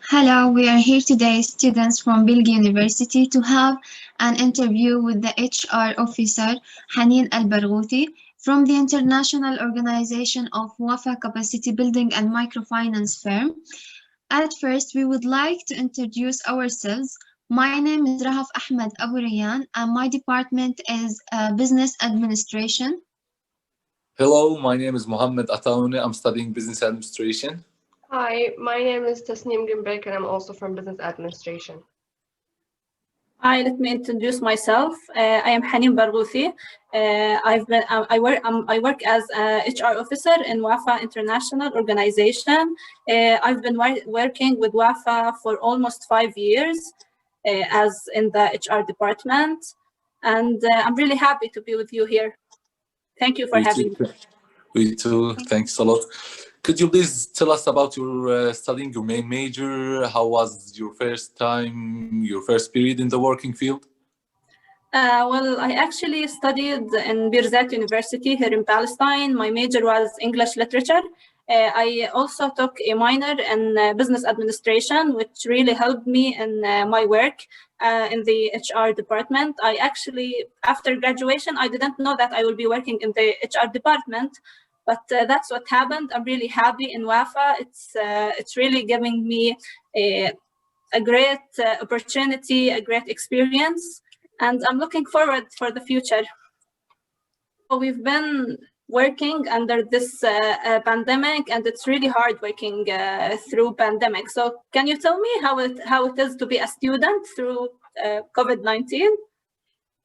Hello, we are here today, students from Bilgi University, to have an interview with the HR officer, Haneen Al-Barghouti, from the International Organization of Wafa Capacity Building and Microfinance Firm. At first, we would like to introduce ourselves. My name is Rahaf Aburayyan, and my department is Business Administration. Hello, my name is Mohammad Atawneh. I'm studying Business Administration. Hi, my name is Tasnim B A Ghnbig, and I'm also from Business Administration. Hi, let me introduce myself. I am Haneen Barghouti. I work as a HR officer in Wafa International Organization. I've been working with Wafa for almost 5 years as in the HR department, and I'm really happy to be with you here. Thank you for having me. We too. Thanks a lot. Could you please tell us about your studying, your main major? How was your first time, your first period in the working field? Well, I actually studied in Birzeit University here in Palestine. My major was English literature. I also took a minor in business administration, which really helped me in my work in the HR department. I actually, after graduation, I didn't know that I will be working in the HR department, but that's what happened. I'm really happy in Wafa. It's really giving me a great opportunity, a great experience, and I'm looking forward for the future. We've been working under this pandemic, and it's really hard working through pandemic. So can you tell me how it is to be a student through COVID-19?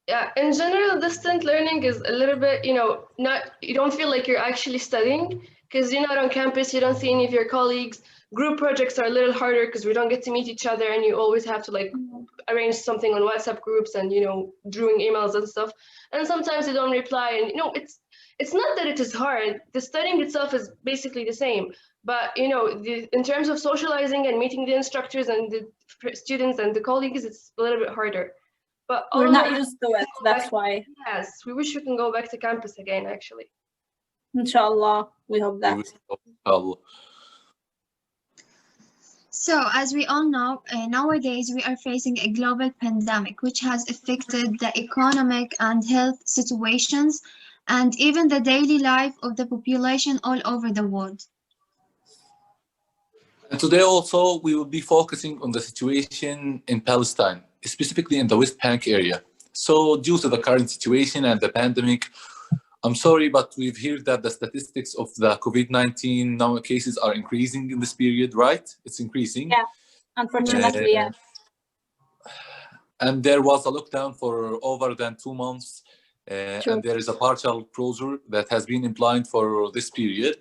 Yeah, in general, distant learning is a little bit, you don't feel like you're actually studying because you're not on campus, you don't see any of your colleagues. Group projects are a little harder because we don't get to meet each other, and you always have to arrange something on WhatsApp groups and, doing emails and stuff. And sometimes they don't reply, and, it's not that it is hard. The studying itself is basically the same, but, in terms of socializing and meeting the instructors and the students and the colleagues, it's a little bit harder. But we're not used to it, that's why. Yes, we wish we can go back to campus again, actually. Inshallah, we hope that. So, as we all know, nowadays we are facing a global pandemic which has affected the economic and health situations and even the daily life of the population all over the world. And today also we will be focusing on the situation in Palestine, specifically in the West Bank area. So due to the current situation and the pandemic, I'm sorry, but we've heard that the statistics of the COVID-19 now cases are increasing in this period, right? It's increasing. Yeah, unfortunately, yeah. And there was a lockdown for over than 2 months, and there is a partial closure that has been implied for this period.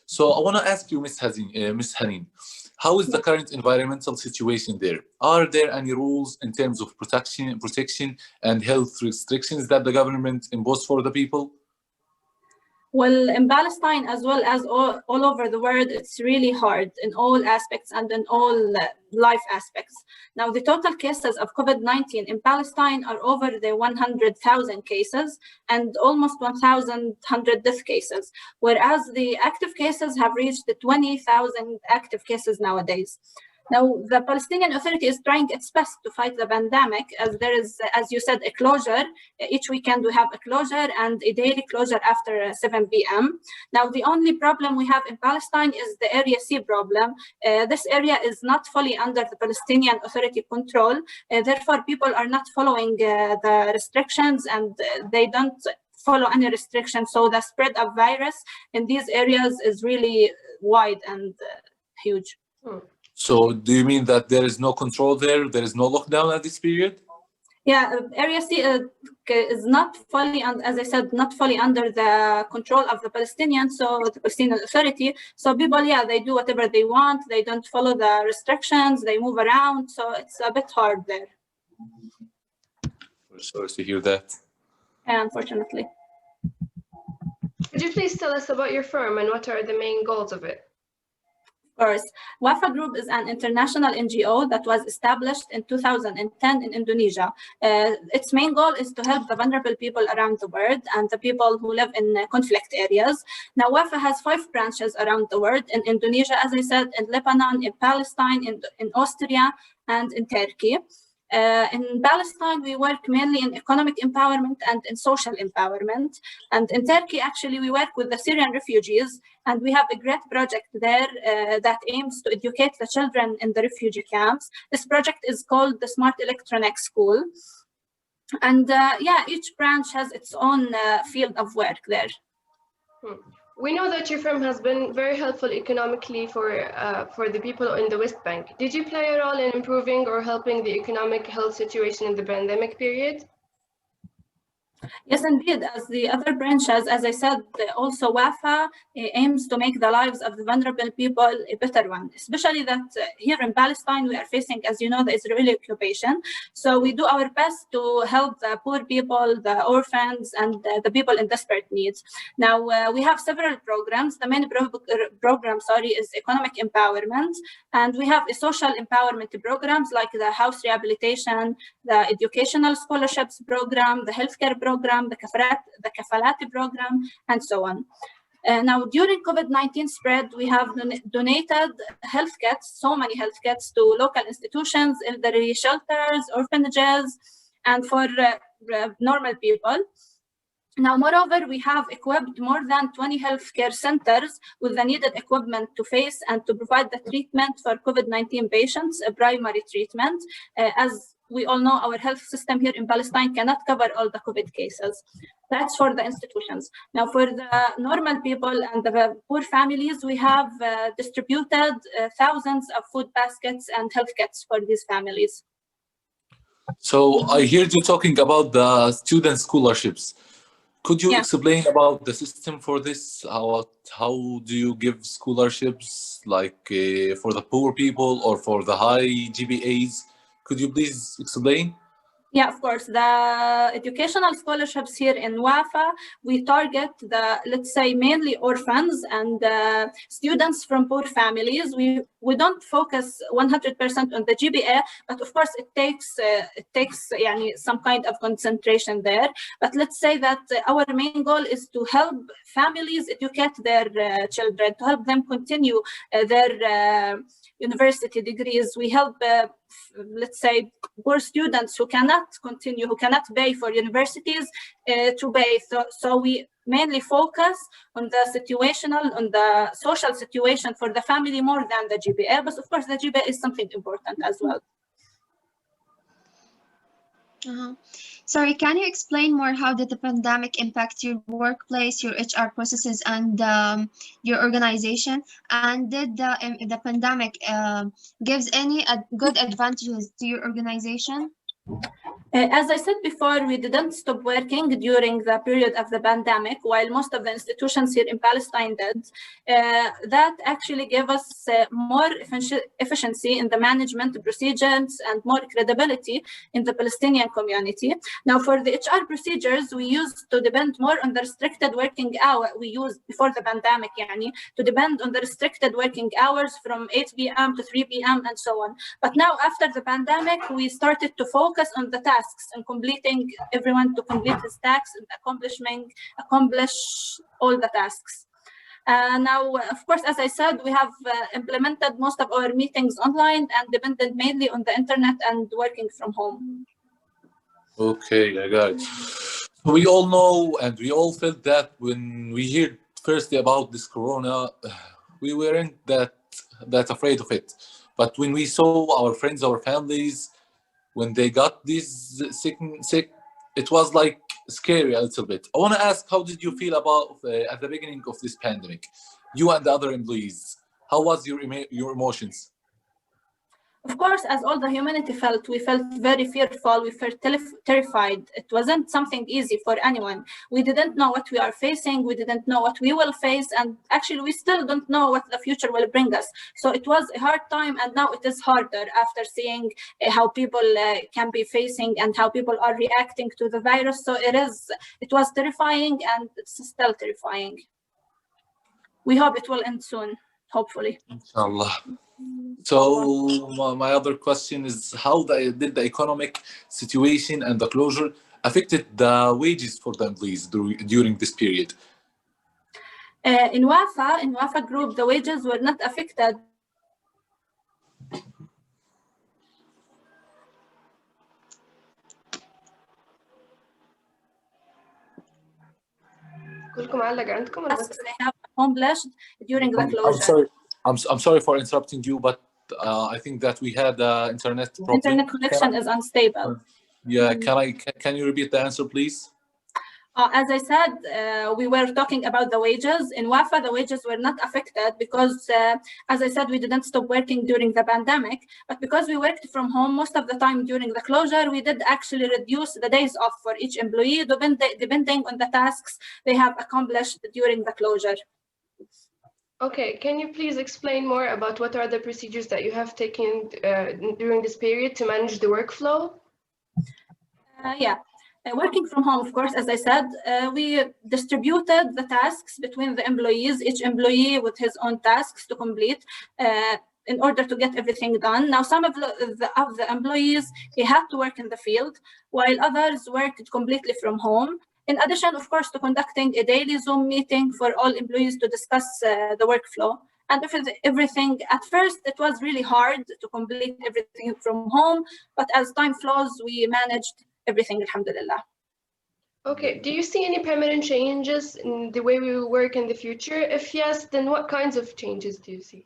So I want to ask you, Ms. Haneen, how is the current environmental situation there? Are there any rules in terms of protection and health restrictions that the government imposed for the people? Well, in Palestine, as well as all over the world, it's really hard in all aspects and in all life aspects. Now, the total cases of COVID-19 in Palestine are over the 100,000 cases and almost 1,100 death cases, whereas the active cases have reached the 20,000 active cases nowadays. Now, the Palestinian Authority is trying its best to fight the pandemic, as there is, as you said, a closure. Each weekend we have a closure and a daily closure after 7 p.m. Now, the only problem we have in Palestine is the Area C problem. This area is not fully under the Palestinian Authority control. Therefore, people are not following the restrictions, and they don't follow any restrictions. So the spread of virus in these areas is really wide and huge. So do you mean that there is no control there? There is no lockdown at this period? Yeah, Area C is not fully, as I said, not fully under the control of the Palestinians, so the Palestinian Authority. So people, yeah, they do whatever they want. They don't follow the restrictions. They move around. So it's a bit hard there. We're sorry to hear that. Yeah, unfortunately. Could you please tell us about your firm and what are the main goals of it? course. Wafa Group is an international NGO that was established in 2010 in Indonesia. Its main goal is to help the vulnerable people around the world and the people who live in conflict areas. Now, Wafa has 5 branches around the world: in Indonesia, as I said, in Lebanon, in Palestine, in Austria, and in Turkey. In Palestine, we work mainly in economic empowerment and in social empowerment. And in Turkey, actually, we work with the Syrian refugees, and we have a great project there that aims to educate the children in the refugee camps. This project is called the Smart Electronics School. And yeah, each branch has its own field of work there. We know that your firm has been very helpful economically for the people in the West Bank. Did you play a role in improving or helping the economic health situation in the pandemic period? Yes, indeed. As the other branches, as I said, also Wafa aims to make the lives of the vulnerable people a better one, especially that here in Palestine, we are facing, as you know, the Israeli occupation. So we do our best to help the poor people, the orphans, and the people in desperate needs. Now, we have several programs. The main program, is economic empowerment. And we have a social empowerment programs like the house rehabilitation, the educational scholarships program, the healthcare program, the kafalati program, and so on. Now, during COVID-19 spread, we have donated health kits, so many health kits to local institutions, elderly shelters, orphanages, and for normal people. Now, moreover, we have equipped more than 20 healthcare centers with the needed equipment to face and to provide the treatment for COVID-19 patients, a primary treatment. As we all know, our health system here in Palestine cannot cover all the COVID cases. That's for the institutions. Now, for the normal people and the poor families, we have distributed thousands of food baskets and health kits for these families. So I heard you talking about the student scholarships. Could you explain about the system for this? How do you give scholarships, like for the poor people or for the high GPAs? Could you please explain? Yeah, of course. The educational scholarships here in Wafa, we target the, let's say, mainly orphans and students from poor families. We don't focus 100% on the GPA, but of course it takes some kind of concentration there. But let's say that our main goal is to help families educate their children, to help them continue their university degrees. We help, let's say, poor students who cannot continue, who cannot pay for universities to pay. So we mainly focus on the situational, on the social situation for the family more than the GPA. But of course, the GPA is something important as well. Sorry, can you explain more how did the pandemic impact your workplace, your HR processes, and your organization? And did the pandemic gives any good advantages to your organization? As I said before, we didn't stop working during the period of the pandemic, while most of the institutions here in Palestine did. That actually gave us more efficiency in the management procedures and more credibility in the Palestinian community. Now, for the HR procedures, we used to depend more on the restricted working hour. We used before the pandemic, to depend on the restricted working hours from 8 p.m. to 3 p.m. and so on. But now, after the pandemic, we started to focus on the tasks and completing everyone to complete his tasks and accomplish all the tasks. Now, of course, as I said, we have implemented most of our meetings online and depended mainly on the internet and working from home. Okay, I got it. We all know and we all felt that when we heard firstly about this corona, we weren't that afraid of it. But when we saw our friends, our families, when they got this sick, it was like scary a little bit. I want to ask, how did you feel about at the beginning of this pandemic? You and the other employees, how was your emotions? Of course, as all the humanity felt, we felt very fearful, we felt terrified. It wasn't something easy for anyone. We didn't know what we are facing, we didn't know what we will face, and actually we still don't know what the future will bring us. So it was a hard time, and now it is harder after seeing how people can be facing and how people are reacting to the virus. So it was terrifying, and it's still terrifying. We hope it will end soon. hopefully. Inshallah. So my other question is, how did the economic situation and the closure affected the wages for the employees during this period? In Wafa group, the wages were not affected. Tasks they have accomplished during the closure. I'm sorry for interrupting you, but I think that we had internet problem. Internet connection is unstable. Yeah, can you repeat the answer, please? As I said, we were talking about the wages. In Wafa, the wages were not affected because, as I said, we didn't stop working during the pandemic. But because we worked from home most of the time during the closure, we did actually reduce the days off for each employee, depending on the tasks they have accomplished during the closure. Okay, can you please explain more about what are the procedures that you have taken during this period to manage the workflow? Yeah. Working from home, of course, as I said, we distributed the tasks between the employees, each employee with his own tasks to complete in order to get everything done. Now, some of the employees, they had to work in the field, while others worked completely from home. In addition, of course, to conducting a daily Zoom meeting for all employees to discuss the workflow. And everything, at first, it was really hard to complete everything from home, but as time flows, we managed everything, alhamdulillah. Okay, do you see any permanent changes in the way we will work in the future? If yes, then what kinds of changes do you see?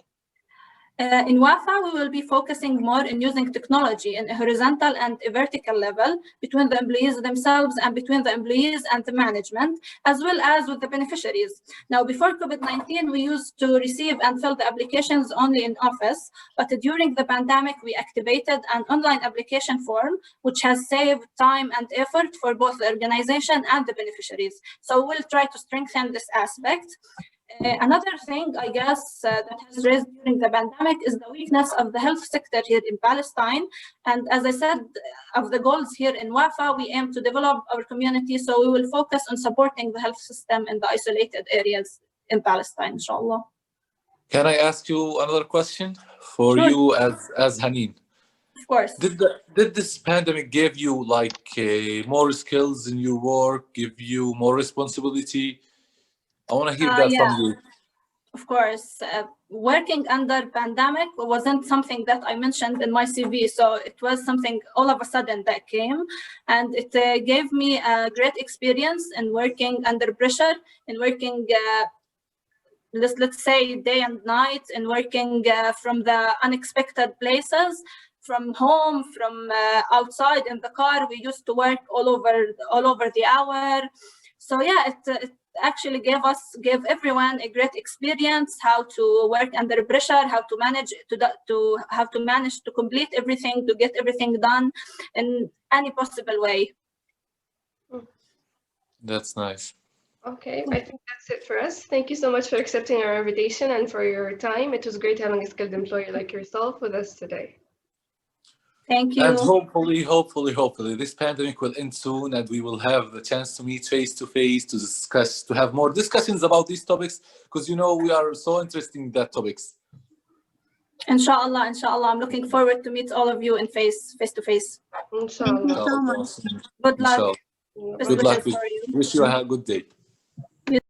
In Wafa, we will be focusing more in using technology in a horizontal and a vertical level between the employees themselves and between the employees and the management, as well as with the beneficiaries. Now, before COVID-19, we used to receive and fill the applications only in office, but during the pandemic, we activated an online application form, which has saved time and effort for both the organization and the beneficiaries. So we'll try to strengthen this aspect. Another thing, I guess, that has raised during the pandemic is the weakness of the health sector here in Palestine. And as I said, of the goals here in Wafa, we aim to develop our community. So we will focus on supporting the health system in the isolated areas in Palestine, inshallah. Can I ask you another question for Sure. you as Haneen? Of course. Did this pandemic give you like more skills in your work, give you more responsibility? I want to hear that from you. Of course, working under pandemic wasn't something that I mentioned in my CV. So it was something all of a sudden that came, and it gave me a great experience in working under pressure, in working, let's say, day and night, and working from the unexpected places, from home, from outside in the car. We used to work all over the hour. So yeah, it actually gave everyone a great experience how to work under pressure, how to manage to complete everything, to get everything done in any possible way. That's nice. Okay, I think that's it for us. Thank you so much for accepting our invitation and for your time. It was great having a skilled employee like yourself with us today. Thank you. And hopefully, this pandemic will end soon, and we will have the chance to meet face to face, to discuss, to have more discussions about these topics, because we are so interested in that topics. Inshallah, I'm looking forward to meet all of you in face to face. Inshallah. Thank you so much. Good luck. Good luck. Wish you a good day.